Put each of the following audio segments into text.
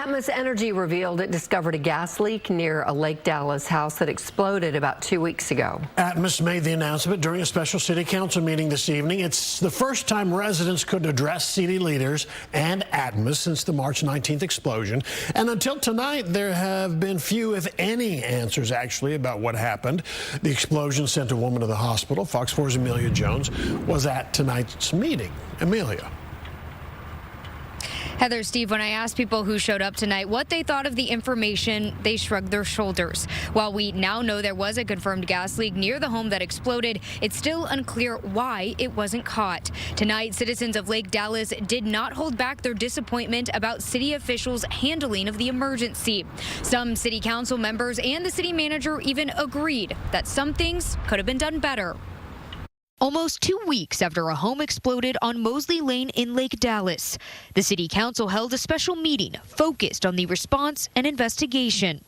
Atmos Energy revealed it discovered a gas leak near a Lake Dallas house that exploded about 2 weeks ago. Atmos made the announcement during a special city council meeting this evening. It's the first time residents could address city leaders and Atmos since the March 19th explosion. And until tonight, there have been few, if any, answers actually about what happened. The explosion sent a woman to the hospital. Fox 4's Amelia Jones was at tonight's meeting. Amelia. Heather, Steve, when I asked people who showed up tonight what they thought of the information, they shrugged their shoulders. While we now know there was a confirmed gas leak near the home that exploded, it's still unclear why it wasn't caught. Tonight, citizens of Lake Dallas did not hold back their disappointment about city officials' handling of the emergency. Some city council members and the city manager even agreed that some things could have been done better. Almost 2 weeks after a home exploded on Mosley Lane in Lake Dallas, the city council held a special meeting focused on the response and investigation.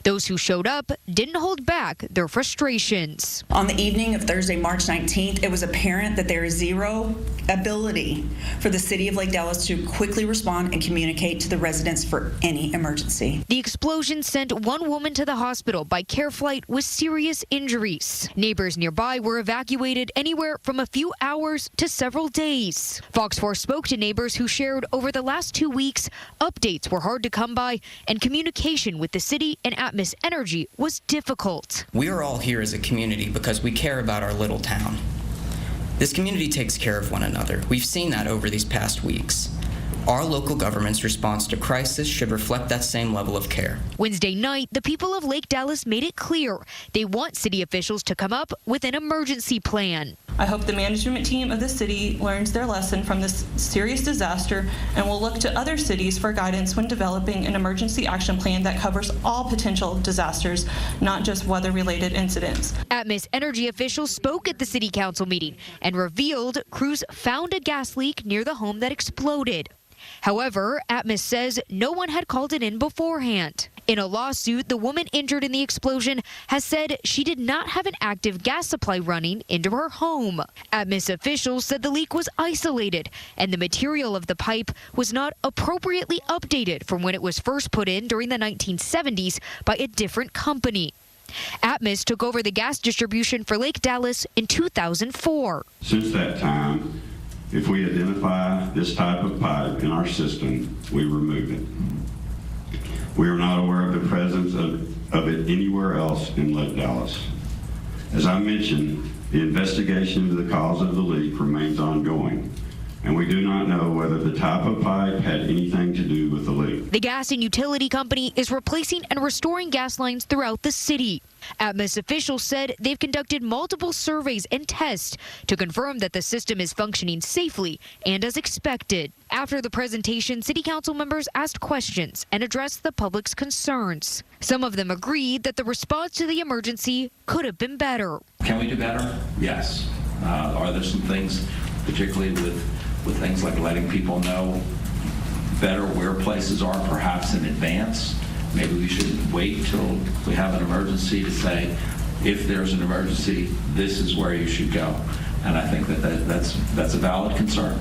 Those who showed up didn't hold back their frustrations. On the evening of Thursday, March 19th, it was apparent that there is zero ability for the city of Lake Dallas to quickly respond and communicate to the residents for any emergency. The explosion sent one woman to the hospital by care flight with serious injuries. Neighbors nearby were evacuated anywhere from a few hours to several days. Fox 4 spoke to neighbors who shared over the last 2 weeks, updates were hard to come by and communication with the city and Atmos Energy was difficult. We are all here as a community because we care about our little town. This community takes care of one another. We've seen that over these past weeks. Our local government's response to crisis should reflect that same level of care. Wednesday night, the people of Lake Dallas made it clear they want city officials to come up with an emergency plan. I hope the management team of the city learns their lesson from this serious disaster and will look to other cities for guidance when developing an emergency action plan that covers all potential disasters, not just weather-related incidents. Atmos Energy officials spoke at the city council meeting and revealed crews found a gas leak near the home that exploded. However, Atmos says no one had called it in beforehand. In a lawsuit, the woman injured in the explosion has said she did not have an active gas supply running into her home. Atmos officials said the leak was isolated and the material of the pipe was not appropriately updated from when it was first put in during the 1970s by a different company. Atmos took over the gas distribution for Lake Dallas in 2004. Since that time, if we identify this type of pipe in our system, we remove it. We are not aware of the presence of it anywhere else in Lake Dallas. As I mentioned, the investigation into the cause of the leak remains ongoing, and we do not know whether the type of pipe had anything to do with the leak. The gas and utility company is replacing and restoring gas lines throughout the city. Atmos officials said they've conducted multiple surveys and tests to confirm that the system is functioning safely and as expected. After the presentation, city council members asked questions and addressed the public's concerns. Some of them agreed that the response to the emergency could have been better. Can we do better? Yes. Are there some things, particularly with things like letting people know better where places are, perhaps in advance? Maybe we shouldn't wait till we have an emergency to say, if there's an emergency, this is where you should go. And I think that's a valid concern.